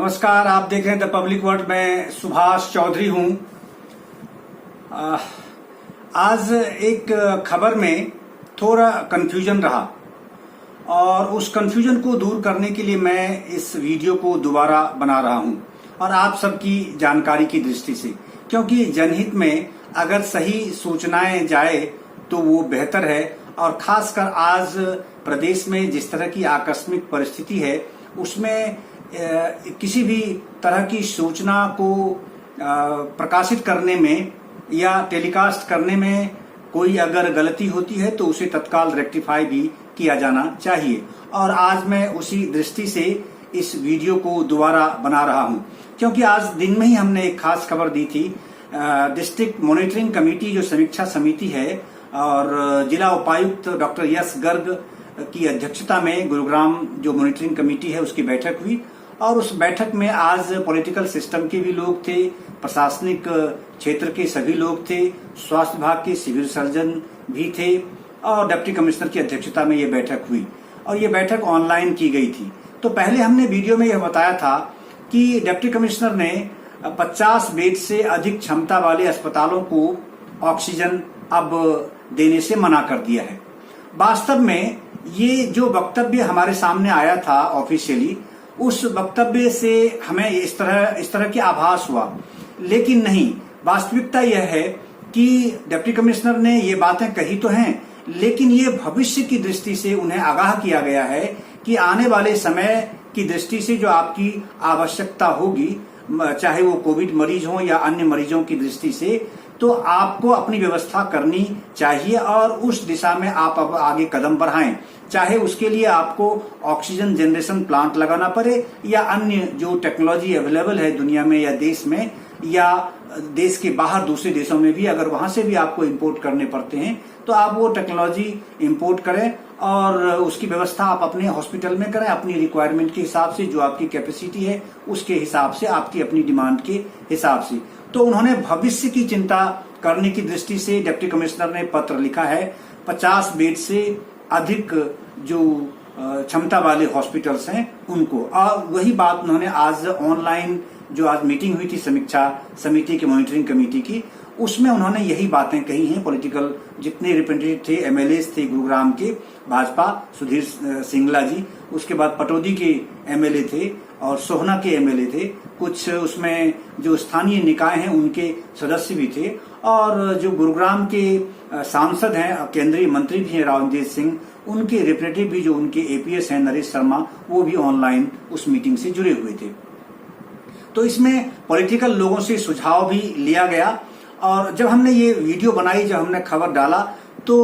नमस्कार, आप देख रहे हैं द पब्लिक वर्ड। मैं सुभाष चौधरी हूं। आज एक खबर में थोड़ा कंफ्यूजन रहा और उस कंफ्यूजन को दूर करने के लिए मैं इस वीडियो को दोबारा बना रहा हूं और आप सबकी जानकारी की दृष्टि से, क्योंकि जनहित में अगर सही सूचनाएं जाए तो वो बेहतर है। और खासकर आज प्रदेश में जिस तरह की आकस्मिक परिस्थिति है उसमें किसी भी तरह की सूचना को प्रकाशित करने में या टेलीकास्ट करने में कोई अगर गलती होती है तो उसे तत्काल रेक्टिफाई भी किया जाना चाहिए। और आज मैं उसी दृष्टि से इस वीडियो को दोबारा बना रहा हूं, क्योंकि आज दिन में ही हमने एक खास खबर दी थी। डिस्ट्रिक्ट मॉनिटरिंग कमेटी जो समीक्षा समिति है और जिला उपायुक्त डॉक्टर यश गर्ग की अध्यक्षता में गुरुग्राम जो मॉनिटरिंग कमेटी है उसकी बैठक हुई और उस बैठक में आज पॉलिटिकल सिस्टम के भी लोग थे, प्रशासनिक क्षेत्र के सभी लोग थे, स्वास्थ्य विभाग के सिविल सर्जन भी थे और डिप्टी कमिश्नर की अध्यक्षता में ये बैठक हुई और ये बैठक ऑनलाइन की गई थी। तो पहले हमने वीडियो में यह बताया था कि डिप्टी कमिश्नर ने 50 बेड से अधिक क्षमता वाले अस्पतालों को ऑक्सीजन अब देने से मना कर दिया है। वास्तव में ये जो वक्तव्य हमारे सामने आया था ऑफिशियली, उस वक्तव्य से हमें इस तरह की आभास हुआ, लेकिन नहीं, वास्तविकता यह है कि डिप्टी कमिश्नर ने ये बातें कही तो हैं, लेकिन ये भविष्य की दृष्टि से उन्हें आगाह किया गया है कि आने वाले समय की दृष्टि से जो आपकी आवश्यकता होगी, चाहे वो कोविड मरीज हो या अन्य मरीजों की दृष्टि से, तो आपको अपनी व्यवस्था करनी चाहिए और उस दिशा में आप अब आगे कदम बढ़ाएं। चाहे उसके लिए आपको ऑक्सीजन जनरेशन प्लांट लगाना पड़े या अन्य जो टेक्नोलॉजी अवेलेबल है दुनिया में या देश में या देश के बाहर दूसरे देशों में भी, अगर वहां से भी आपको इंपोर्ट करने पड़ते हैं तो आप वो टेक्नोलॉजी इंपोर्ट करें और उसकी व्यवस्था आप अपने हॉस्पिटल में करें, अपनी रिक्वायरमेंट के हिसाब से, जो आपकी कैपेसिटी है उसके हिसाब से, आपकी अपनी डिमांड के हिसाब से। तो उन्होंने भविष्य की चिंता करने की दृष्टि से डिप्टी कमिश्नर ने पत्र लिखा है 50 बेड से अधिक जो क्षमता वाले हॉस्पिटल्स हैं उनको। और वही बात उन्होंने आज ऑनलाइन जो आज मीटिंग हुई थी समीक्षा समिति की, मॉनिटरिंग कमेटी की, उसमें उन्होंने यही बातें कही हैं। पॉलिटिकल जितने रिप्रेजेंटेटिव थे, एमएलएस थे गुरुग्राम के, भाजपा सुधीर सिंगला जी, उसके बाद पटौदी के एमएलए थे और सोहना के एमएलए थे, कुछ उसमें जो स्थानीय निकाय हैं उनके सदस्य भी थे और जो गुरुग्राम के सांसद हैं, केंद्रीय मंत्री भी हैं रावनजीत सिंह, उनके रिप्रेजेंटेटिव भी जो उनके एपीएस हैं नरेश शर्मा, वो भी ऑनलाइन उस मीटिंग से जुड़े हुए थे। तो इसमें पॉलिटिकल लोगों से सुझाव भी लिया गया और जब हमने ये वीडियो बनाई, जब हमने खबर डाला तो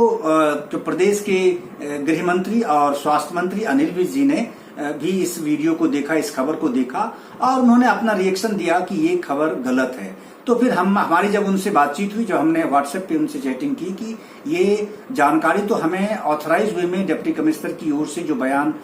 जो प्रदेश के गृह मंत्री और स्वास्थ्य मंत्री अनिल विज जी ने भी इस वीडियो को देखा, इस खबर को देखा और उन्होंने अपना रिएक्शन दिया कि ये खबर गलत है। तो फिर हमारी जब उनसे बातचीत हुई, जब हमने व्हाट्सएप पे उनसे चैटिंग की कि ये जानकारी तो हमें ऑथराइज वे में डिप्टी कमिश्नर की ओर से जो बयान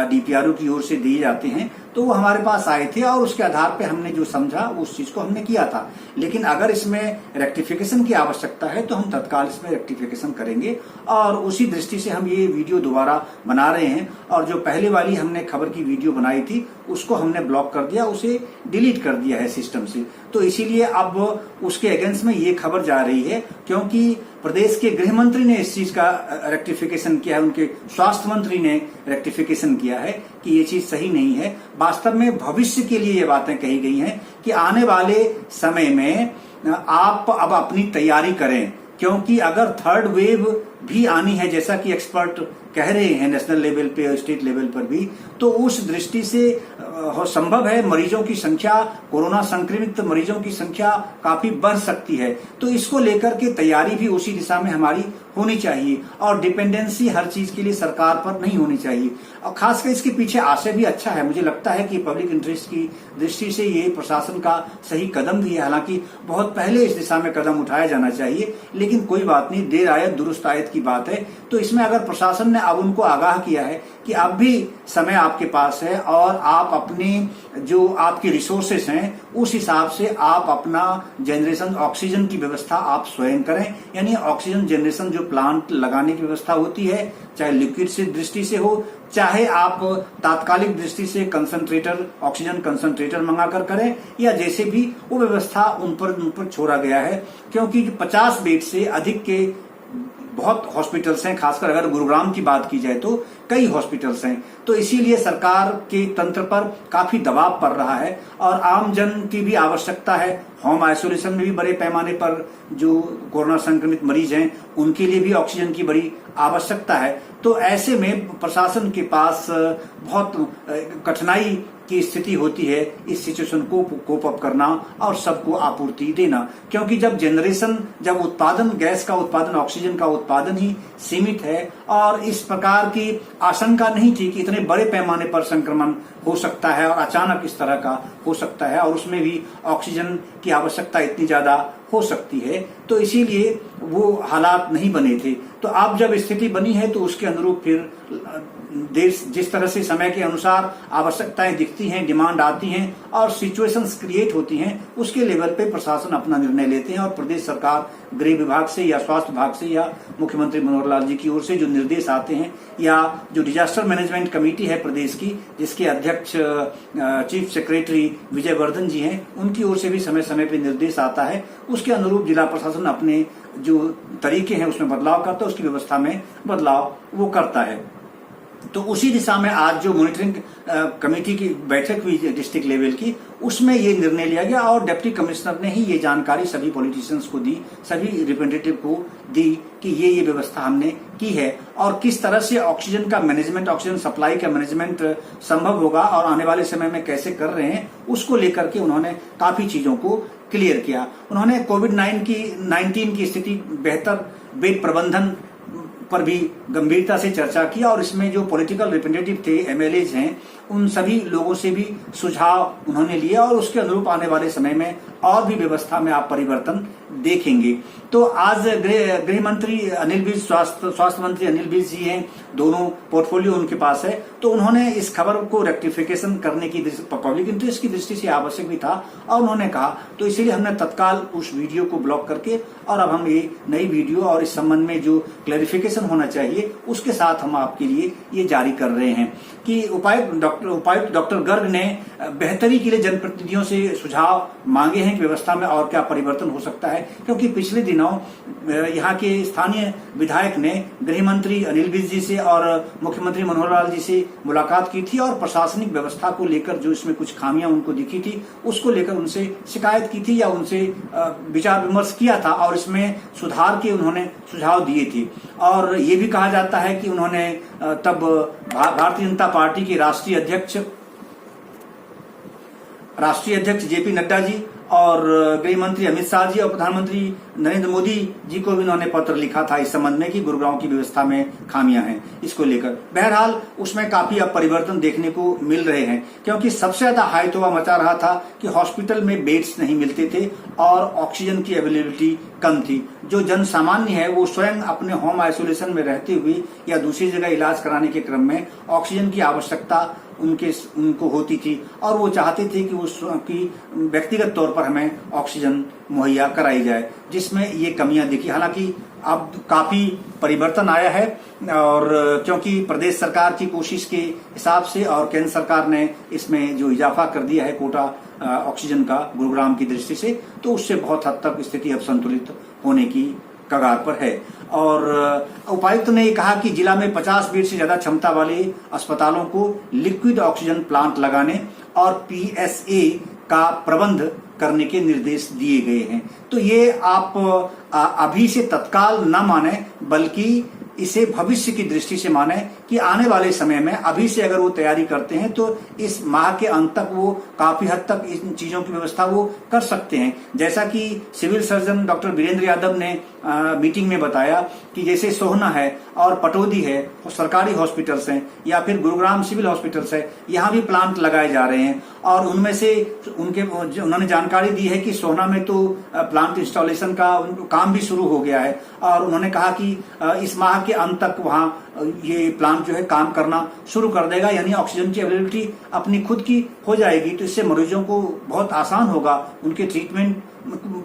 डीपीआरओ की ओर से दिए जाते हैं तो वो हमारे पास आए थे और उसके आधार पे हमने जो समझा उस चीज को हमने किया था। लेकिन अगर इसमें रेक्टिफिकेशन की आवश्यकता है तो हम तत्काल इसमें रेक्टिफिकेशन करेंगे और उसी दृष्टि से हम ये वीडियो दोबारा बना रहे हैं। और जो पहले वाली हमने खबर की वीडियो बनाई थी उसको हमने ब्लॉक कर दिया, उसे डिलीट कर दिया है सिस्टम से। तो इसीलिए अब उसके अगेंस्ट में ये खबर जा रही है, क्योंकि प्रदेश के गृह मंत्री ने इस चीज का रेक्टिफिकेशन किया है, उनके स्वास्थ्य मंत्री ने रेक्टिफिकेशन किया है कि ये चीज सही नहीं है। वास्तव में भविष्य के लिए ये बातें कही गई हैं कि आने वाले समय में आप अब अपनी तैयारी करें, क्योंकि अगर थर्ड वेव भी आनी है, जैसा कि एक्सपर्ट कह रहे हैं नेशनल लेवल पे और स्टेट लेवल पर भी, तो उस दृष्टि से संभव है मरीजों की संख्या, कोरोना संक्रमित मरीजों की संख्या काफी बढ़ सकती है। तो इसको लेकर के तैयारी भी उसी दिशा में हमारी होनी चाहिए और डिपेंडेंसी हर चीज के लिए सरकार पर नहीं होनी चाहिए। और खासकर इसके पीछे आशय भी अच्छा है, मुझे लगता है कि पब्लिक इंटरेस्ट की दृष्टि से ये प्रशासन का सही कदम भी है। हालांकि बहुत पहले इस दिशा में कदम उठाया जाना चाहिए, लेकिन कोई बात नहीं, देर आयत दुरुस्त आयत शिकायत की बात है। तो इसमें अगर प्रशासन ने अब उनको आगाह किया है कि अब भी समय आपके पास है और आप अपनी जो आपके रिसोर्सेस हैं उस हिसाब से आप अपना जनरेशन ऑक्सीजन की व्यवस्था आप स्वयं करें, यानी ऑक्सीजन जनरेशन जो प्लांट लगाने की व्यवस्था होती है, चाहे लिक्विड से दृष्टि से हो, चाहे आप तात्कालिक दृष्टि से कंसंट्रेटर, ऑक्सीजन कंसंट्रेटर मंगाकर करें, या जैसे भी वो व्यवस्था उन पर छोड़ा गया है। क्योंकि 50 बेड से अधिक के बहुत हॉस्पिटल्स हैं, खासकर अगर गुरुग्राम की बात की जाए तो कई हॉस्पिटल्स हैं। तो इसीलिए सरकार के तंत्र पर काफी दबाव पड़ रहा है और आम जन की भी आवश्यकता है। होम आइसोलेशन में भी बड़े पैमाने पर जो कोरोना संक्रमित मरीज हैं उनके लिए भी ऑक्सीजन की बड़ी आवश्यकता है। तो ऐसे में प्रशासन के पास बहुत कठिनाई की स्थिति होती है इस सिचुएशन को कोप अप करना और सबको आपूर्ति देना, क्योंकि जब उत्पादन, गैस का उत्पादन, ऑक्सीजन का उत्पादन ही सीमित है और इस प्रकार की आशंका नहीं थी कि इतने बड़े पैमाने पर संक्रमण हो सकता है और अचानक इस तरह का हो सकता है और उसमें भी ऑक्सीजन की आवश्यकता इतनी ज्यादा हो सकती है। तो इसीलिए वो हालात नहीं बने थे। तो अब जब स्थिति बनी है तो उसके अनुरूप फिर देश जिस तरह से समय के अनुसार आवश्यकताएं दिखती हैं, डिमांड आती हैं और सिचुएशंस क्रिएट होती हैं, उसके लेवल पे प्रशासन अपना निर्णय लेते हैं और प्रदेश सरकार गृह विभाग से या स्वास्थ्य विभाग से या मुख्यमंत्री मनोहर लाल जी की ओर से जो निर्देश आते हैं या जो डिजास्टर मैनेजमेंट कमेटी है प्रदेश की, जिसके अध्यक्ष चीफ सेक्रेटरी विजय वर्धन जी हैं, उनकी ओर से भी समय समय पे निर्देश आता है। उसके अनुरूप जिला प्रशासन अपने जो तरीके हैं उसमें बदलाव करता है, उसकी व्यवस्था में बदलाव वो करता है। तो उसी दिशा में आज जो मॉनिटरिंग कमेटी की बैठक हुई डिस्ट्रिक्ट लेवल की, उसमें ये निर्णय लिया गया और डिप्टी कमिश्नर ने ही ये जानकारी सभी पॉलिटिशियंस को दी, सभी रिप्रेजेंटेटिव को दी कि ये व्यवस्था हमने की है और किस तरह से ऑक्सीजन का मैनेजमेंट, ऑक्सीजन सप्लाई का मैनेजमेंट संभव होगा और आने वाले समय में कैसे कर रहे हैं, उसको लेकर के उन्होंने काफी चीजों को क्लियर किया। उन्होंने कोविड-19 की स्थिति, बेहतर बेड प्रबंधन पर भी गंभीरता से चर्चा किया और इसमें जो पॉलिटिकल रिप्रेजेंटेटिव थे, एमएलएज हैं, उन सभी लोगों से भी सुझाव उन्होंने लिए और उसके अनुरूप आने वाले समय में और भी व्यवस्था में आप परिवर्तन देखेंगे। तो आज गृह मंत्री अनिल विज, स्वास्थ्य मंत्री अनिल विज जी हैं, दोनों पोर्टफोलियो उनके पास है। तो उन्होंने इस खबर को रेक्टिफिकेशन करने की पब्लिक इंटरेस्ट की दृष्टि से आवश्यक भी था और उन्होंने कहा, तो इसीलिए हमने तत्काल उस वीडियो को ब्लॉक करके और अब हम ये नई वीडियो और इस संबंध में जो क्लैरिफिकेशन होना चाहिए उसके साथ हम आपके लिए ये जारी कर रहे हैं कि उपायुक्त डॉक्टर गर्ग ने बेहतरी के लिए जनप्रतिनिधियों से सुझाव मांगे हैं कि व्यवस्था में और क्या परिवर्तन हो सकता है। क्योंकि पिछले दिनों यहाँ के स्थानीय विधायक ने गृह मंत्री अनिल विज जी से और मुख्यमंत्री मनोहर लाल जी से मुलाकात की थी और प्रशासनिक व्यवस्था को लेकर जो इसमें कुछ खामियां उनको दिखी थी उसको लेकर उनसे शिकायत की थी या उनसे विचार विमर्श किया था और इसमें सुधार के उन्होंने सुझाव दिए थे। और ये भी कहा जाता है कि उन्होंने तब भारतीय जनता पार्टी के राष्ट्रीय अध्यक्ष जेपी नड्डा जी और गृह मंत्री अमित शाह जी और प्रधानमंत्री नरेंद्र मोदी जी को भी उन्होंने पत्र लिखा था इस संबंध में कि गुरुग्राम की व्यवस्था में खामियां हैं, इसको लेकर। बहरहाल उसमें काफी अब परिवर्तन देखने को मिल रहे हैं, क्योंकि सबसे ज्यादा हाइतोवा मचा रहा था कि हॉस्पिटल में बेड्स नहीं मिलते थे और ऑक्सीजन की अवेलेबिलिटी कम थी। जो जन सामान्य है वो स्वयं अपने होम आइसोलेशन में रहते हुए या दूसरी जगह इलाज कराने के क्रम में ऑक्सीजन की आवश्यकता उनको होती थी और वो चाहते थे कि व्यक्तिगत तौर पर हमें ऑक्सीजन मुहैया कराई जाए, जिसमें ये कमियां दिखी। हालांकि अब काफी परिवर्तन आया है और क्योंकि प्रदेश सरकार की कोशिश के हिसाब से और केंद्र सरकार ने इसमें जो इजाफा कर दिया है कोटा ऑक्सीजन का गुरुग्राम की दृष्टि से, तो उससे बहुत हद तक स्थिति अब संतुलित होने की कगार पर है। और उपायुक्त ने कहा कि जिला में 50 बेड से ज्यादा क्षमता वाले अस्पतालों को लिक्विड ऑक्सीजन प्लांट लगाने और पीएसए का प्रबंध करने के निर्देश दिए गए हैं। तो ये आप अभी से तत्काल न माने, बल्कि इसे भविष्य की दृष्टि से माने कि आने वाले समय में अभी से अगर वो तैयारी करते हैं तो इस माह के अंत तक वो काफी हद तक इन चीजों की व्यवस्था वो कर सकते हैं। जैसा कि civil surgeon doctor Virendra Yadav ने मीटिंग में बताया कि जैसे सोहना है और पटौदी है, सरकारी हॉस्पिटल्स हैं, या फिर गुरुग्राम सिविल हॉस्पिटल्स है, यहाँ भी प्लांट लगाए जा रहे हैं। और उनमें से उन्होंने जानकारी दी है कि सोहना में तो प्लांट इंस्टॉलेशन का काम भी शुरू हो गया है, और उन्होंने कहा कि इस माह के अंत तक वहां ये प्लांट जो है काम करना शुरू कर देगा, यानी ऑक्सीजन की अवेलेबिलिटी अपनी खुद की हो जाएगी। तो इससे मरीजों को बहुत आसान होगा, उनके ट्रीटमेंट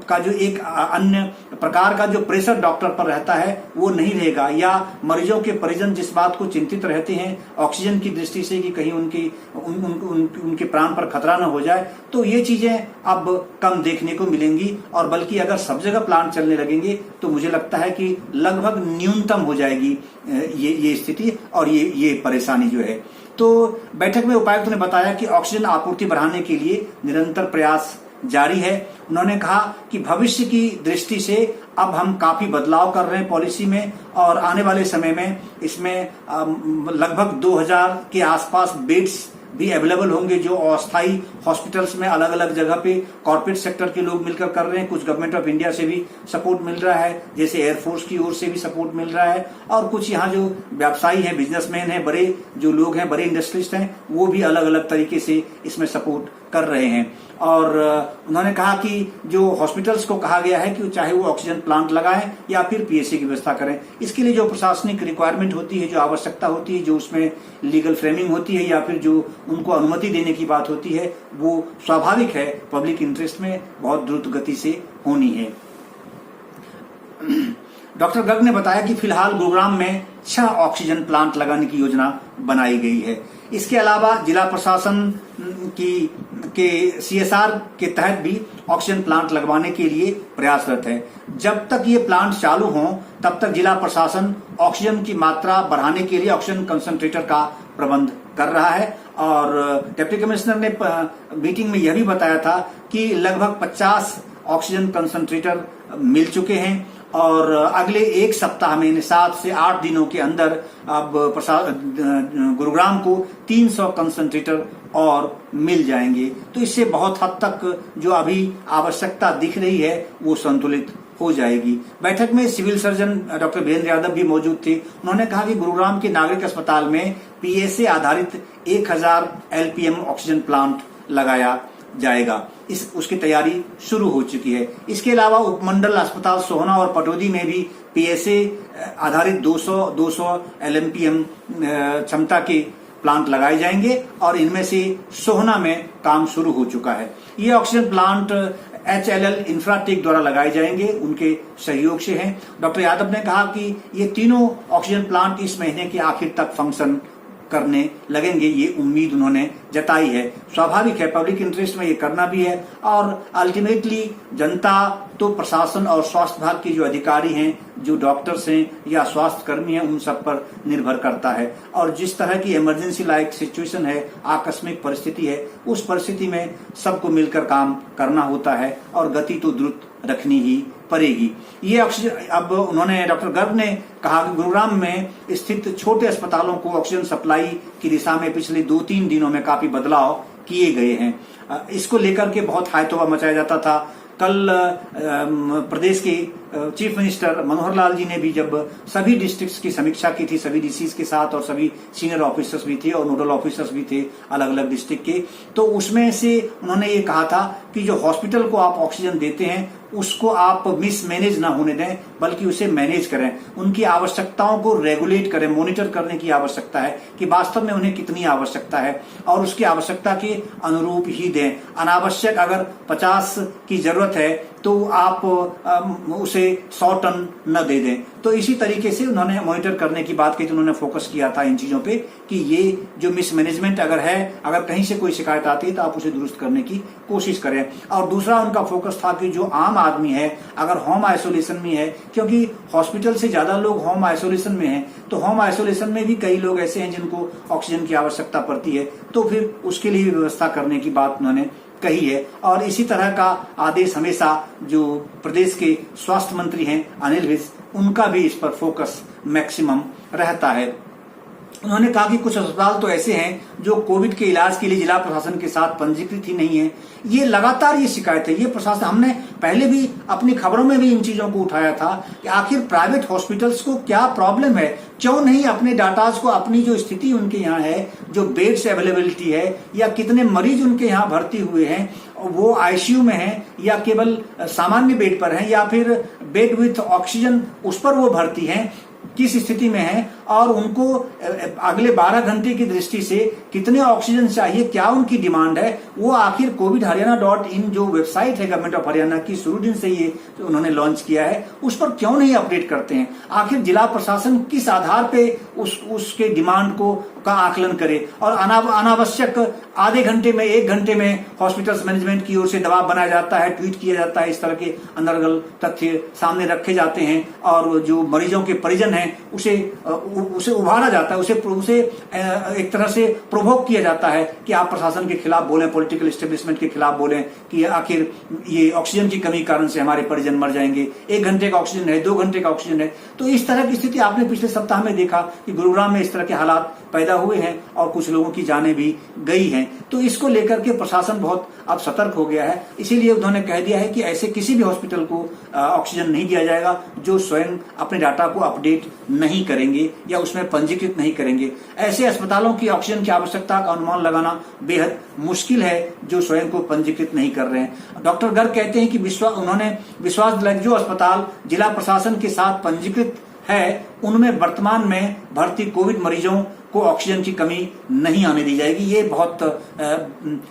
का जो एक अन्य प्रकार का जो प्रेशर डॉक्टर पर रहता है वो नहीं रहेगा, या मरीजों के परिजन जिस बात को चिंतित रहते हैं ऑक्सीजन की दृष्टि से कि कहीं उनके प्राण पर खतरा न हो जाए, तो ये चीजें अब कम देखने को मिलेंगी। और बल्कि अगर सब जगह प्लांट चलने लगेंगे तो मुझे लगता है कि लगभग न्यूनतम हो जाएगी ये स्थिति और ये परेशानी जो है। तो बैठक में उपायुक्त ने बताया कि ऑक्सीजन आपूर्ति बढ़ाने के लिए निरंतर प्रयास जारी है। उन्होंने कहा कि भविष्य की दृष्टि से अब हम काफी बदलाव कर रहे हैं पॉलिसी में, और आने वाले समय में इसमें लगभग 2000 के आसपास बेड्स भी अवेलेबल होंगे, जो अस्थायी हॉस्पिटल्स में अलग अलग जगह पे कॉर्पोरेट सेक्टर के लोग मिलकर कर रहे हैं। कुछ गवर्नमेंट ऑफ इंडिया से भी सपोर्ट मिल रहा है, जैसे एयरफोर्स की ओर से भी सपोर्ट मिल रहा है, और कुछ यहाँ जो व्यवसायी हैं, बिजनेसमैन हैं, बड़े जो लोग हैं, बड़े इंडस्ट्रिस्ट हैं, वो भी अलग अलग तरीके से इसमें सपोर्ट कर रहे हैं। और उन्होंने कहा कि जो हॉस्पिटल्स को कहा गया है कि चाहे वो ऑक्सीजन प्लांट लगाएं या फिर पीएसए की व्यवस्था करें, इसके लिए जो प्रशासनिक रिक्वायरमेंट होती है, जो आवश्यकता होती है, जो उसमें लीगल फ्रेमिंग होती है या फिर जो उनको अनुमति देने की बात होती है, वो स्वाभाविक है, पब्लिक इंटरेस्ट में बहुत द्रुत गति से होनी है। डॉक्टर गर्ग ने बताया कि फिलहाल गुरुग्राम में 6 ऑक्सीजन प्लांट लगाने की योजना बनाई गई है। इसके अलावा जिला प्रशासन के CSR के तहत भी ऑक्सीजन प्लांट लगवाने के लिए प्रयासरत है। जब तक ये प्लांट चालू हों तब तक जिला प्रशासन ऑक्सीजन की मात्रा बढ़ाने के लिए ऑक्सीजन कंसंट्रेटर का प्रबंध कर रहा है। और डिप्टी कमिश्नर ने मीटिंग में यह भी बताया था कि लगभग 50 ऑक्सीजन कंसंट्रेटर मिल चुके हैं, और अगले एक सप्ताह में 7 से 8 दिनों के अंदर अब गुरुग्राम को 300 कंसंट्रेटर और मिल जाएंगे। तो इससे बहुत हद तक जो अभी आवश्यकता दिख रही है वो संतुलित हो जाएगी। बैठक में civil surgeon doctor Virendra Yadav भी मौजूद थे। उन्होंने कहा कि गुरुग्राम के नागरिक अस्पताल में पीएसए आधारित 1000 LPM ऑक्सीजन प्लांट लगाया जाएगा। उसकी तैयारी शुरू हो चुकी है। इसके अलावा उपमंडल अस्पताल सोहना और पटौदी में भी पीएसए आधारित 200 LPM क्षमता के प्लांट लगाए जाएंगे, और इनमें से सोहना में काम शुरू हो चुका है। ये ऑक्सीजन प्लांट HLL इंफ्राटेक द्वारा लगाए जाएंगे, उनके सहयोग से हैं। डॉक्टर यादव ने कहा कि ये तीनों ऑक्सीजन प्लांट इस महीने के आखिर तक फंक्शन करने लगेंगे, ये उम्मीद उन्होंने जताई है। स्वाभाविक है, पब्लिक इंटरेस्ट में ये करना भी है, और अल्टीमेटली जनता तो प्रशासन और स्वास्थ्य विभाग के जो अधिकारी हैं, जो डॉक्टर्स हैं या स्वास्थ्य कर्मी हैं, उन सब पर निर्भर करता है। और जिस तरह की इमरजेंसी लाइक सिचुएशन है, आकस्मिक परिस्थिति है, उस परिस्थिति में सबको मिलकर काम करना होता है, और गति तो द्रुत रखनी ही पड़ेगी। ये अब उन्होंने डॉक्टर गर्ग ने कहा कि गुरुग्राम में स्थित छोटे अस्पतालों को ऑक्सीजन सप्लाई की दिशा में पिछले 2-3 दिनों में काफी बदलाव किए गए हैं। इसको लेकर के बहुत हायतोबा मचाया जाता था। कल प्रदेश के चीफ मिनिस्टर मनोहर लाल जी ने भी जब सभी डिस्ट्रिक्ट्स की समीक्षा की थी, सभी डीसीज के साथ, और सभी सीनियर ऑफिसर्स भी थे और नोडल ऑफिसर्स भी थे अलग अलग डिस्ट्रिक्ट के, तो उसमें से उन्होंने ये कहा था कि जो हॉस्पिटल को आप ऑक्सीजन देते हैं उसको आप मिसमैनेज ना होने दें, बल्कि उसे मैनेज करें। उनकी आवश्यकताओं को रेगुलेट करें, मॉनिटर करने की आवश्यकता है कि वास्तव में उन्हें कितनी आवश्यकता है, और उसकी आवश्यकता के अनुरूप ही दें। अनावश्यक अगर 50 की जरूरत है तो आप उसे 100 टन न दे दें। तो इसी तरीके से उन्होंने मॉनिटर करने की बात की, तो उन्होंने फोकस किया था इन चीजों पे कि ये जो मिसमैनेजमेंट अगर है, अगर कहीं से कोई शिकायत आती है तो आप उसे दुरुस्त करने की कोशिश करें। और दूसरा उनका फोकस था कि जो आम आदमी है अगर होम आइसोलेशन में है, क्योंकि हॉस्पिटल से ज्यादा लोग होम आइसोलेशन में हैं, तो होम आइसोलेशन में भी कई लोग ऐसे हैं जिनको ऑक्सीजन की आवश्यकता पड़ती है, तो फिर उसके लिए भी व्यवस्था करने की बात उन्होंने कही है। और इसी तरह का आदेश हमेशा जो प्रदेश के स्वास्थ्य मंत्री हैं अनिल विज, उनका भी इस पर फोकस मैक्सिमम रहता है। उन्होंने कहा कि कुछ अस्पताल तो ऐसे हैं जो कोविड के इलाज के लिए जिला प्रशासन के साथ पंजीकृत ही नहीं है। ये लगातार ये शिकायत है, ये प्रशासन, हमने पहले भी अपनी खबरों में भी इन चीजों को उठाया था कि आखिर प्राइवेट हॉस्पिटल्स को क्या प्रॉब्लम है, क्यों नहीं अपने डाटाज को, अपनी जो स्थिति उनके यहाँ है, जो बेड्स अवेलेबिलिटी है या कितने मरीज उनके यहाँ भर्ती हुए हैं, वो आईसीयू में हैं या केवल सामान्य बेड पर हैं या फिर बेड विथ ऑक्सीजन उस पर वो भर्ती हैं, किस स्थिति में है और उनको अगले 12 घंटे की दृष्टि से कितने ऑक्सीजन चाहिए, क्या उनकी डिमांड है, वो आखिर covidharyana.in जो वेबसाइट है गवर्नमेंट ऑफ हरियाणा की, शुरू दिन से ये उन्होंने लॉन्च किया है, उस पर क्यों नहीं अपडेट करते हैं। आखिर जिला प्रशासन किस आधार पे उसके डिमांड को का आकलन करे और अनावश्यक आधे घंटे में 1 घंटे में हॉस्पिटल्स मैनेजमेंट की ओर से दबाव बनाया जाता है, ट्वीट किया जाता है, इस तरह के अंतर्गल तथ्य सामने रखे जाते हैं और जो मरीजों के परिजन हैं उसे उभारा जाता है, उसे एक तरह से प्रोवोक किया जाता है कि आप प्रशासन के खिलाफ बोलें, पॉलिटिकल एस्टेब्लिशमेंट के खिलाफ बोलें कि आखिर ये ऑक्सीजन की कमी कारण से हमारे परिजन मर जाएंगे, 1 घंटे का ऑक्सीजन है, 2 घंटे का ऑक्सीजन है। तो इस तरह की स्थिति आपने पिछले सप्ताह में देखा कि गुरुग्राम में इस तरह के हालात पैदा हुए हैं और कुछ लोगों की जानें भी गई हैं। तो इसको लेकर के प्रशासन बहुत अब सतर्क हो गया है, इसीलिए उन्होंने कह दिया है कि ऐसे किसी भी हॉस्पिटल को ऑक्सीजन नहीं दिया जाएगा जो स्वयं अपने डाटा को अपडेट नहीं करेंगे या उसमें पंजीकृत नहीं करेंगे। ऐसे अस्पतालों की ऑक्सीजन की आवश्यकता का अनुमान लगाना बेहद मुश्किल है जो स्वयं को पंजीकृत नहीं कर रहे हैं। डॉक्टर गर्ग कहते हैं कि उन्होंने विश्वास दिलाया जो अस्पताल जिला प्रशासन के साथ पंजीकृत है उनमें वर्तमान में भर्ती कोविड मरीजों को ऑक्सीजन की कमी नहीं आने दी जाएगी। ये बहुत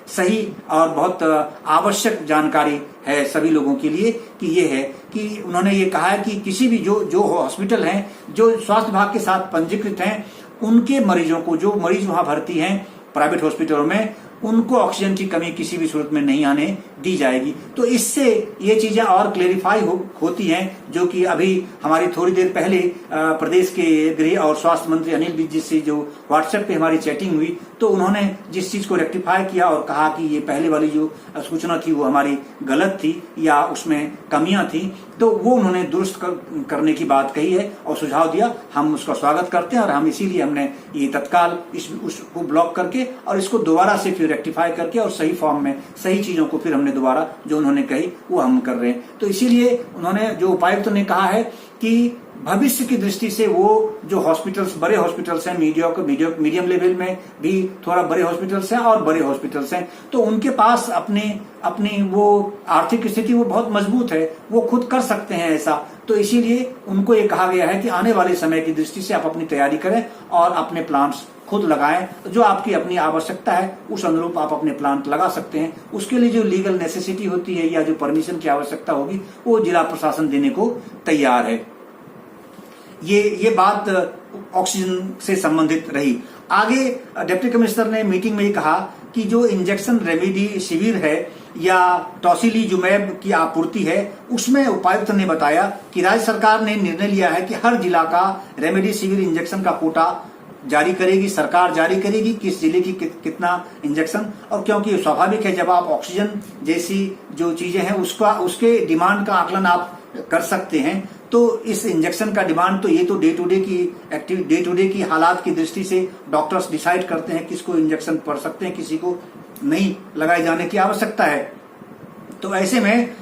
सही और बहुत आवश्यक जानकारी है सभी लोगों के लिए कि ये है कि उन्होंने ये कहा है कि किसी भी जो हॉस्पिटल हैं जो स्वास्थ्य विभाग के साथ पंजीकृत हैं उनके मरीजों को, जो मरीज वहां भर्ती हैं प्राइवेट हॉस्पिटलों में, उनको ऑक्सीजन की कमी किसी भी सूरत में नहीं आने दी जाएगी। तो इससे ये चीजें और क्लेरिफाई होती हैं जो कि अभी हमारी थोड़ी देर पहले प्रदेश के गृह और स्वास्थ्य मंत्री अनिल विज जी से जो व्हाट्सएप पे हमारी चैटिंग हुई तो उन्होंने जिस चीज को रेक्टिफाई किया और कहा कि ये पहले वाली जो सूचना थी वो हमारी गलत थी या उसमें कमियां थी, तो वो उन्होंने दुरुस्त करने की बात कही है और सुझाव दिया। हम उसका स्वागत करते हैं और हम इसीलिए हमने ये तत्काल उसको ब्लॉक करके और इसको दोबारा से फिर रेक्टिफाई करके और सही फॉर्म में सही चीजों को फिर हमने दोबारा जो उन्होंने कही वो हम कर रहे हैं। तो इसीलिए उन्होंने जो उपायुक्त ने कहा है कि भविष्य की दृष्टि से वो जो हॉस्पिटल्स, बड़े हॉस्पिटल्स हैं, मीडियम लेवल में भी थोड़ा बड़े हॉस्पिटल्स हैं और बड़े हॉस्पिटल्स हैं, तो उनके पास अपनी वो आर्थिक स्थिति वो बहुत मजबूत है, वो खुद कर सकते हैं ऐसा। तो इसीलिए उनको ये कहा गया है कि आने वाले समय की दृष्टि से आप अपनी तैयारी करें और अपने प्लांट्स खुद लगाएं, जो आपकी अपनी आवश्यकता है उस अनुरूप आप अपने प्लांट लगा सकते हैं। उसके लिए जो लीगल नेसेसिटी होती है या जो परमिशन की आवश्यकता होगी वो जिला प्रशासन देने को तैयार है। ये बात ऑक्सीजन से संबंधित रही। आगे डिप्टी कमिश्नर ने मीटिंग में ये कहा कि जो इंजेक्शन रेमेडी शिविर है या टॉसिलीजुमैब की आपूर्ति है उसमें उपायुक्त ने बताया कि राज्य सरकार ने निर्णय लिया है कि हर जिला का रेमेडी शिविर इंजेक्शन का कोटा जारी करेगी, सरकार जारी करेगी किस जिले की कितना इंजेक्शन। और क्योंकि स्वाभाविक है जब आप ऑक्सीजन जैसी जो चीजें हैं उसके डिमांड का आकलन आप कर सकते हैं, तो इस इंजेक्शन का डिमांड तो ये तो डे टू डे की हालात की दृष्टि से डॉक्टर्स डिसाइड करते हैं किसको इंजेक्शन पड़ सकते हैं, किसी को नहीं लगाए जाने की आवश्यकता है। तो ऐसे में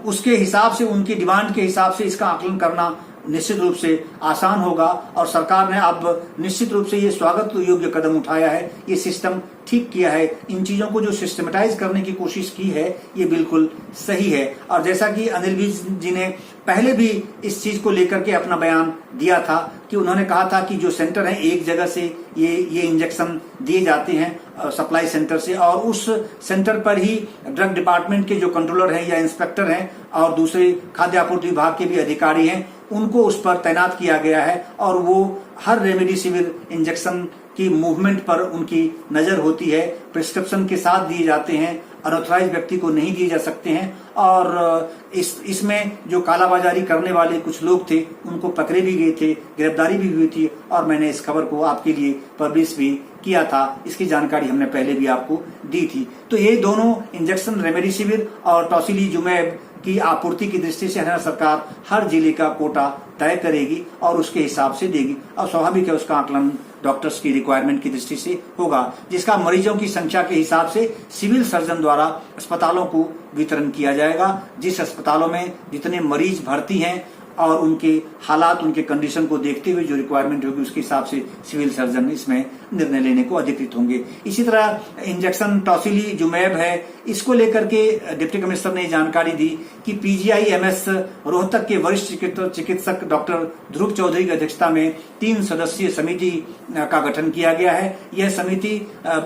उसके हिसाब से, उनकी डिमांड के हिसाब से इसका आकलन करना निश्चित रूप से आसान होगा और सरकार ने अब निश्चित रूप से ये स्वागत योग्य कदम उठाया है, ये सिस्टम ठीक किया है। इन चीजों को जो सिस्टमेटाइज करने की कोशिश की है ये बिल्कुल सही है। और जैसा कि अनिल विज जी ने पहले भी इस चीज को लेकर के अपना बयान दिया था कि उन्होंने कहा था कि जो सेंटर है एक जगह से ये इंजेक्शन दिए जाते हैं सप्लाई सेंटर से, और उस सेंटर पर ही ड्रग डिपार्टमेंट के जो कंट्रोलर हैं या इंस्पेक्टर हैं और दूसरे खाद्य आपूर्ति विभाग के भी अधिकारी हैं उनको उस पर तैनात किया गया है और वो हर रेमडेसिविर इंजेक्शन की मूवमेंट पर उनकी नजर होती है। प्रिस्क्रिप्शन के साथ दिए जाते हैं, अनऑथराइज व्यक्ति को नहीं दिए जा सकते हैं। और इसमें जो कालाबाजारी करने वाले कुछ लोग थे उनको पकड़े भी गए थे, गिरफ्तारी भी हुई थी और मैंने इस खबर को आपके लिए पब्लिश भी किया था, इसकी जानकारी हमने पहले भी आपको दी थी। तो ये दोनों इंजेक्शन रेमडेसिविर और टॉसिलीजुमैब की आपूर्ति की दृष्टि से हरियाणा सरकार हर जिले का कोटा तय करेगी और उसके हिसाब से देगी और स्वाभाविक है उसका आकलन डॉक्टर्स की रिक्वायरमेंट की दृष्टि से होगा, जिसका मरीजों की संख्या के हिसाब से सिविल सर्जन द्वारा अस्पतालों को वितरण किया जाएगा। जिस अस्पतालों में जितने मरीज भर्ती हैं और उनके हालात, उनके कंडीशन को देखते हुए जो रिक्वायरमेंट होगी उसके हिसाब से सिविल सर्जन इसमें निर्णय लेने को अधिकृत होंगे। इसी तरह इंजेक्शन टॉसिलीजुमैब है, इसको लेकर के डिप्टी कमिश्नर ने जानकारी दी कि PGIMS रोहतक के वरिष्ठ चिकित्सक डॉक्टर ध्रुव चौधरी की अध्यक्षता में 3 सदस्यीय समिति का गठन किया गया है। यह समिति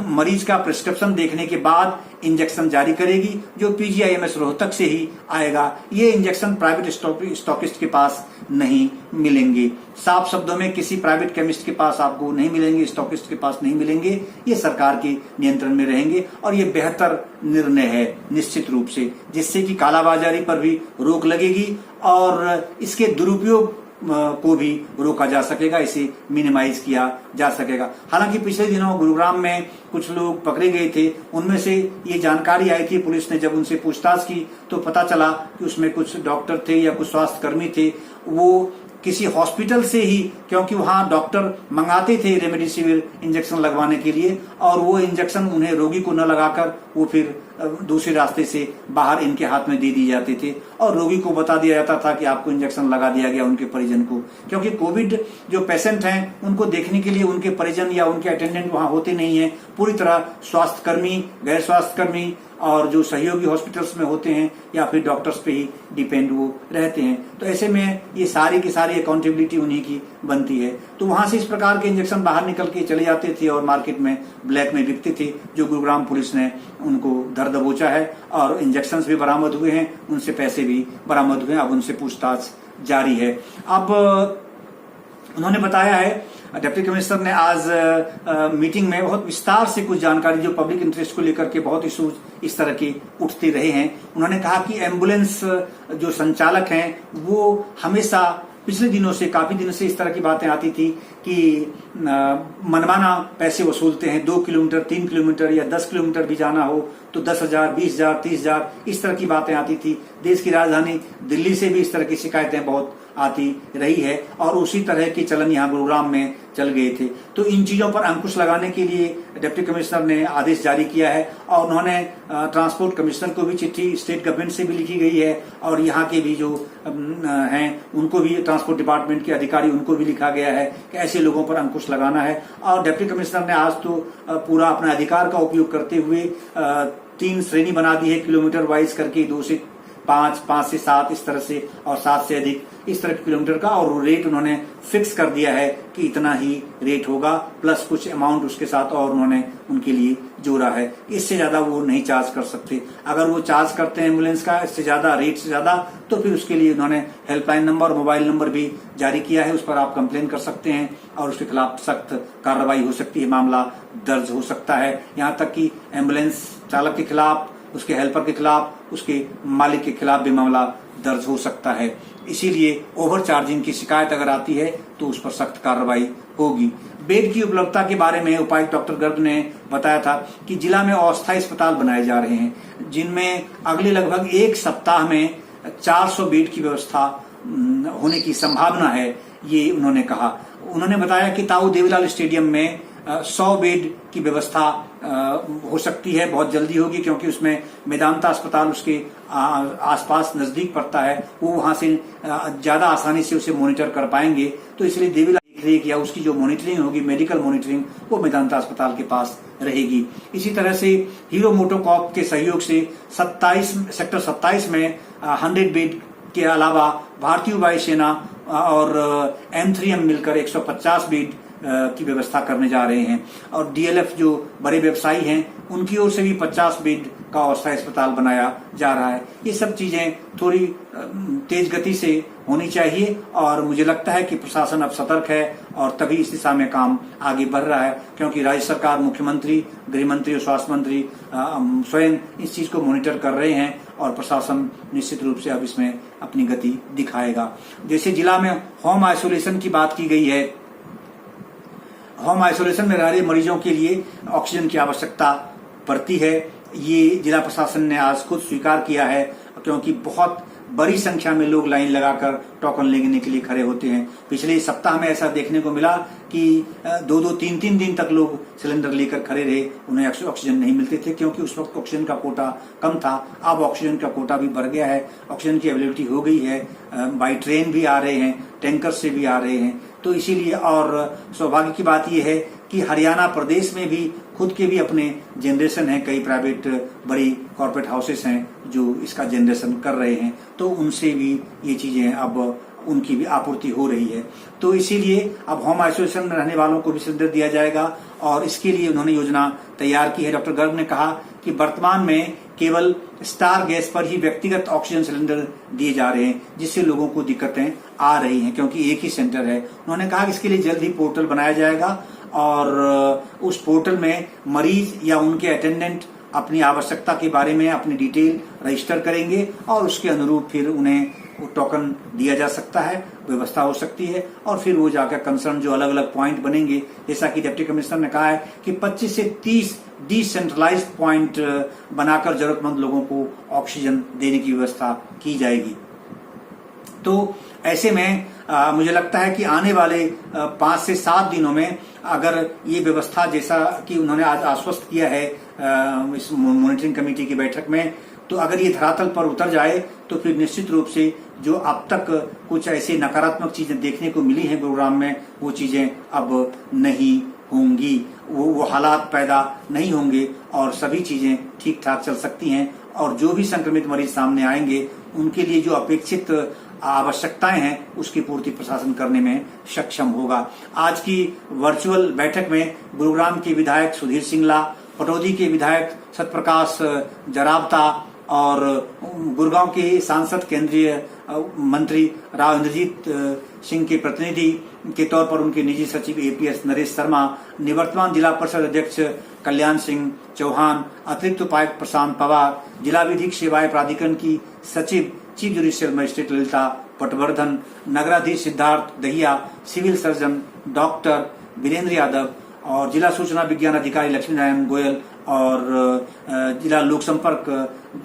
मरीज का प्रिस्क्रिप्शन देखने के बाद इंजेक्शन जारी करेगी, जो PGIMS रोहतक से ही आएगा। ये इंजेक्शन प्राइवेट स्टॉकिस्ट के पास नहीं मिलेंगे। साफ शब्दों में किसी प्राइवेट केमिस्ट के पास आपको नहीं मिलेंगे, स्टॉकिस्ट के पास नहीं मिलेंगे। ये सरकार के नियंत्रण में रहेंगे और ये बेहतर निर्णय है निश्चित रूप से, जिससे कि कालाबाजारी पर भी रोक लगेगी और इसके दुरुपयोग को भी रोका जा सकेगा, इसे मिनिमाइज किया जा सकेगा। हालांकि पिछले दिनों गुरुग्राम में कुछ लोग पकड़े गए थे, उनमें से ये जानकारी आई थी, पुलिस ने जब उनसे पूछताछ की तो पता चला कि उसमें कुछ डॉक्टर थे या कुछ स्वास्थ्य कर्मी थे, वो किसी हॉस्पिटल से ही, क्योंकि वहां डॉक्टर मंगाते थे रेमडेसिविर इंजेक्शन लगवाने के लिए और वो इंजेक्शन उन्हें रोगी को न लगाकर वो फिर दूसरे रास्ते से बाहर इनके हाथ में दे दिए जाते थे और रोगी को बता दिया जाता था कि आपको इंजेक्शन लगा दिया गया उनके परिजन को। क्योंकि कोविड जो पेशेंट हैं उनको देखने के लिए उनके परिजन या उनके अटेंडेंट वहां होते नहीं है, पूरी तरह स्वास्थ्य कर्मी, गैर स्वास्थ्य कर्मी और जो सहयोगी हॉस्पिटल्स में होते हैं या फिर डॉक्टर्स पे ही डिपेंड वो रहते हैं। तो ऐसे में ये सारी की सारी अकाउंटेबिलिटी उन्हीं की बनती है। तो वहां से इस प्रकार के इंजेक्शन बाहर निकल के चले जाते थे और मार्केट में ब्लैक में बिकते थे, जो गुरुग्राम पुलिस ने उनको धर दबोचा है और इंजेक्शन भी बरामद हुए हैं, उनसे पैसे भी बरामद हुए हैं। अब उनसे पूछताछ जारी है। अब उन्होंने बताया है, डिप्टी कमिश्नर ने आज मीटिंग में बहुत विस्तार से कुछ जानकारी, जो पब्लिक इंटरेस्ट को लेकर के बहुत इशूज इस तरह के उठते रहे हैं। उन्होंने कहा कि एम्बुलेंस जो संचालक हैं वो हमेशा पिछले दिनों से, काफी दिनों से इस तरह की बातें आती थी कि मनमाना पैसे वसूलते हैं। 2 किलोमीटर, 3 किलोमीटर या 10 किलोमीटर भी जाना हो तो 10,000, 20,000, 30,000 इस तरह की बातें आती थी। देश की राजधानी दिल्ली से भी इस तरह की शिकायतें बहुत आती रही है और उसी तरह के चलन यहाँ गुरुग्राम में चल गए थे। तो इन चीजों पर अंकुश लगाने के लिए डिप्टी कमिश्नर ने आदेश जारी किया है और उन्होंने ट्रांसपोर्ट कमिश्नर को भी चिट्ठी स्टेट गवर्नमेंट से भी लिखी गई है और यहाँ के भी जो हैं उनको भी, ट्रांसपोर्ट डिपार्टमेंट के अधिकारी, उनको भी लिखा गया है कि ऐसे लोगों पर अंकुश लगाना है। और डिप्टी कमिश्नर ने आज तो पूरा अपना अधिकार का उपयोग करते हुए 3 श्रेणी बना दी है किलोमीटर वाइज करके, 2 से 5, 5 से 7 इस तरह से और 7 से अधिक इस तरह के किलोमीटर का, और रेट उन्होंने फिक्स कर दिया है कि इतना ही रेट होगा प्लस कुछ अमाउंट उसके साथ और उन्होंने उनके लिए जोड़ा है। इससे ज्यादा वो नहीं चार्ज कर सकते। अगर वो चार्ज करते हैं एम्बुलेंस का इससे ज्यादा, रेट से ज्यादा, तो फिर उसके लिए उन्होंने हेल्पलाइन नंबर, मोबाइल नंबर भी जारी किया है। उस पर आप कंप्लेन कर सकते हैं और उसके खिलाफ सख्त कार्रवाई हो सकती है, मामला दर्ज हो सकता है। यहाँ तक कि एम्बुलेंस चालक के खिलाफ, उसके हेल्पर के खिलाफ, उसके मालिक के खिलाफ भी मामला दर्ज हो सकता है। इसीलिए ओवर चार्जिंग की शिकायत अगर आती है तो उस पर सख्त कार्रवाई होगी। बेड की उपलब्धता के बारे में उपायुक्त डॉक्टर गर्ग ने बताया था कि जिला में अस्थायी अस्पताल बनाए जा रहे हैं, जिनमें अगले लगभग 1 सप्ताह में 400 बेड की व्यवस्था होने की संभावना है, ये उन्होंने कहा। उन्होंने बताया कि ताऊ देवीलाल स्टेडियम में 100 बेड की व्यवस्था हो सकती है, बहुत जल्दी होगी, क्योंकि उसमें मेदांता अस्पताल उसके आसपास नजदीक पड़ता है, वो वहां से ज्यादा आसानी से उसे मॉनिटर कर पाएंगे। तो इसलिए देवीलाल देखरेख या उसकी जो मॉनिटरिंग होगी, मेडिकल मॉनिटरिंग, वो मेदांता अस्पताल के पास रहेगी। इसी तरह से हीरो मोटोकॉर्प के सहयोग से सेक्टर 27 में 100 बेड के अलावा भारतीय वायुसेना और M3M मिलकर 150 बेड की व्यवस्था करने जा रहे हैं और DLF जो बड़े व्यवसायी हैं उनकी ओर से भी 50 बेड का अस्थायी अस्पताल बनाया जा रहा है। ये सब चीजें थोड़ी तेज गति से होनी चाहिए और मुझे लगता है कि प्रशासन अब सतर्क है और तभी इस दिशा में काम आगे बढ़ रहा है, क्योंकि राज्य सरकार, मुख्यमंत्री, गृह मंत्री और स्वास्थ्य मंत्री स्वयं इस चीज को मॉनिटर कर रहे हैं और प्रशासन निश्चित रूप से अब इसमें अपनी गति दिखाएगा। जैसे जिला में होम आइसोलेशन की बात की गई है, होम आइसोलेशन में रह रहे मरीजों के लिए ऑक्सीजन की आवश्यकता पड़ती है। ये जिला प्रशासन ने आज खुद स्वीकार किया है, क्योंकि बहुत बड़ी संख्या में लोग लाइन लगाकर टोकन लेने के लिए खड़े होते हैं। पिछले सप्ताह में ऐसा देखने को मिला कि 2-3 दिन तक लोग सिलेंडर लेकर खड़े रहे, उन्हें ऑक्सीजन नहीं मिलते थे क्योंकि उस वक्त ऑक्सीजन का कोटा कम था। अब ऑक्सीजन का कोटा भी बढ़ गया है, ऑक्सीजन की अवेलेबिलिटी हो गई है, बाई ट्रेन भी आ रहे हैं, टैंकर से भी आ रहे हैं। तो इसीलिए, और सौभाग्य की बात यह है कि हरियाणा प्रदेश में भी खुद के भी अपने जनरेशन है, कई प्राइवेट बड़ी कॉर्पोरेट हाउसेस हैं जो इसका जनरेशन कर रहे हैं, तो उनसे भी ये चीजें अब उनकी भी आपूर्ति हो रही है। तो इसीलिए अब होम आइसोलेशन में रहने वालों को भी सिलेंडर दिया जाएगा और इसके लिए उन्होंने योजना तैयार की है। डॉक्टर गर्ग ने कहा कि वर्तमान में केवल स्टार गैस पर ही व्यक्तिगत ऑक्सीजन सिलेंडर दिए जा रहे हैं, जिससे लोगों को दिक्कतें आ रही हैं क्योंकि एक ही सेंटर है। उन्होंने कहा कि इसके लिए जल्द ही पोर्टल बनाया जाएगा और उस पोर्टल में मरीज या उनके अटेंडेंट अपनी आवश्यकता के बारे में अपनी डिटेल रजिस्टर करेंगे और उसके अनुरूप फिर उन्हें वो टोकन दिया जा सकता है, व्यवस्था हो सकती है और फिर वो जाकर कंसर्न जो अलग अलग पॉइंट बनेंगे, जैसा कि डिप्टी कमिश्नर ने कहा है कि 25 से 30 डिसेंट्रलाइज्ड पॉइंट बनाकर जरूरतमंद लोगों को ऑक्सीजन देने की व्यवस्था की जाएगी। तो ऐसे में मुझे लगता है कि आने वाले 5 से 7 दिनों में अगर ये व्यवस्था, जैसा कि उन्होंने आज आश्वस्त किया है इस मॉनिटरिंग कमेटी की बैठक में, तो अगर ये धरातल पर उतर जाए तो फिर निश्चित रूप से जो अब तक कुछ ऐसी नकारात्मक चीजें देखने को मिली हैं गुरुग्राम में, वो चीजें अब नहीं होंगी, वो हालात पैदा नहीं होंगे और सभी चीजें ठीक ठाक चल सकती हैं और जो भी संक्रमित मरीज सामने आएंगे उनके लिए जो अपेक्षित आवश्यकताएं हैं उसकी पूर्ति प्रशासन करने में सक्षम होगा। आज की वर्चुअल बैठक में गुरुग्राम के विधायक सुधीर सिंगला, पटौदी के विधायक सत्यप्रकाश जरावता और गुड़गांव के सांसद केंद्रीय मंत्री राव इंद्रजीत सिंह के प्रतिनिधि के तौर पर उनके निजी सचिव एपीएस नरेश शर्मा, निवर्तमान जिला परिषद अध्यक्ष कल्याण सिंह चौहान, अतिरिक्त उपायुक्त प्रशांत पवार, जिला विधिक सेवाएं प्राधिकरण की सचिव chief judicial magistrate Lalita Patwardhan, नगराधीश Siddharth Dahiya, civil surgeon doctor Virendra Yadav और जिला सूचना विज्ञान अधिकारी लक्ष्मी नारायण गोयल और जिला लोक संपर्क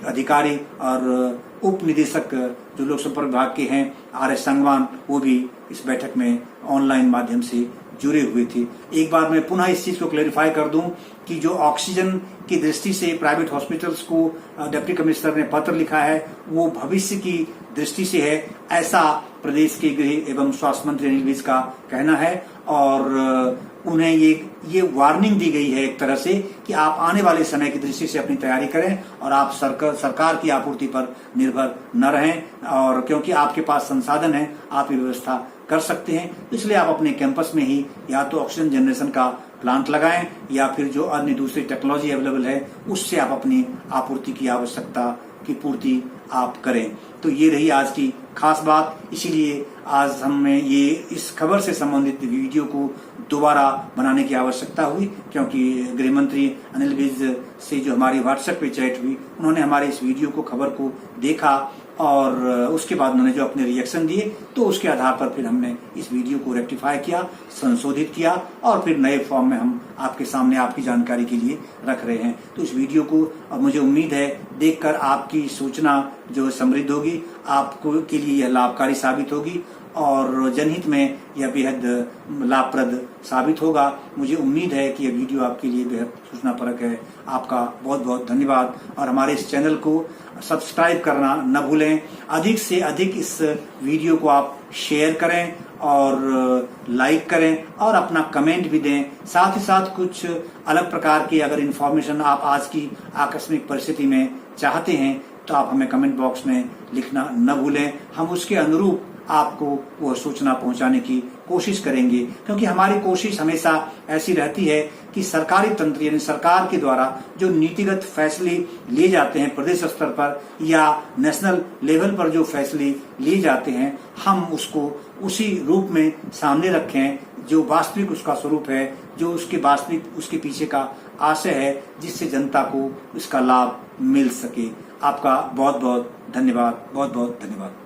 अधिकारी और उप निदेशक जो लोक संपर्क विभाग के हैं आर एस संगवान, वो भी इस बैठक में ऑनलाइन माध्यम से जुड़े हुए थे। एक बार मैं पुनः इस चीज को क्लेरिफाई कर दूं कि जो ऑक्सीजन की दृष्टि से प्राइवेट हॉस्पिटल्स को डिप्टी कमिश्नर ने पत्र लिखा है वो भविष्य की दृष्टि से है, ऐसा प्रदेश के गृह एवं स्वास्थ्य मंत्री अनिल विज का कहना है और उन्हें ये वार्निंग दी गई है एक तरह से कि आप आने वाले समय की दृष्टि से अपनी तैयारी करें और आप सरकार की आपूर्ति पर निर्भर न रहें, और क्योंकि आपके पास संसाधन है, आप ये व्यवस्था कर सकते हैं, इसलिए आप अपने कैंपस में ही या तो ऑक्सीजन जनरेशन का प्लांट लगाएं या फिर जो अन्य दूसरी टेक्नोलॉजी अवेलेबल है उससे आप अपनी आपूर्ति की आवश्यकता की पूर्ति आप करें। तो ये रही आज की खास बात, इसीलिए आज हमें ये इस खबर से संबंधित वीडियो को दोबारा बनाने की आवश्यकता हुई क्योंकि गृह मंत्री अनिल विज से जो हमारी व्हाट्सएप पे चैट हुई, उन्होंने हमारे इस वीडियो को खबर को देखा और उसके बाद उन्होंने जो अपने रिएक्शन दिए तो उसके आधार पर फिर हमने इस वीडियो को रेक्टिफाई किया, संशोधित किया और फिर नए फॉर्म में हम आपके सामने आपकी जानकारी के लिए रख रहे हैं। तो इस वीडियो को मुझे उम्मीद है देखकर आपकी सूचना जो समृद्ध होगी, आपको के लिए यह लाभकारी साबित होगी और जनहित में यह बेहद लाभप्रद साबित होगा। मुझे उम्मीद है कि यह वीडियो आपके लिए बेहद सूचनापरक है। आपका बहुत बहुत धन्यवाद और हमारे इस चैनल को सब्सक्राइब करना न भूलें। अधिक से अधिक इस वीडियो को आप शेयर करें और लाइक करें और अपना कमेंट भी दें। साथ ही साथ कुछ अलग प्रकार की अगर इन्फॉर्मेशन आप आज की आकस्मिक परिस्थिति में चाहते हैं तो आप हमें कमेंट बॉक्स में लिखना न भूलें। हम उसके अनुरूप आपको वो सूचना पहुंचाने की कोशिश करेंगे क्योंकि हमारी कोशिश हमेशा ऐसी रहती है कि सरकारी तंत्र यानी सरकार के द्वारा जो नीतिगत फैसले लिए जाते हैं प्रदेश स्तर पर या नेशनल लेवल पर जो फैसले लिए जाते हैं, हम उसको उसी रूप में सामने रखें जो वास्तविक उसका स्वरूप है, जो उसके वास्तविक उसके पीछे का आशय है, जिससे जनता को इसका लाभ मिल सके। आपका बहुत बहुत धन्यवाद, बहुत बहुत धन्यवाद।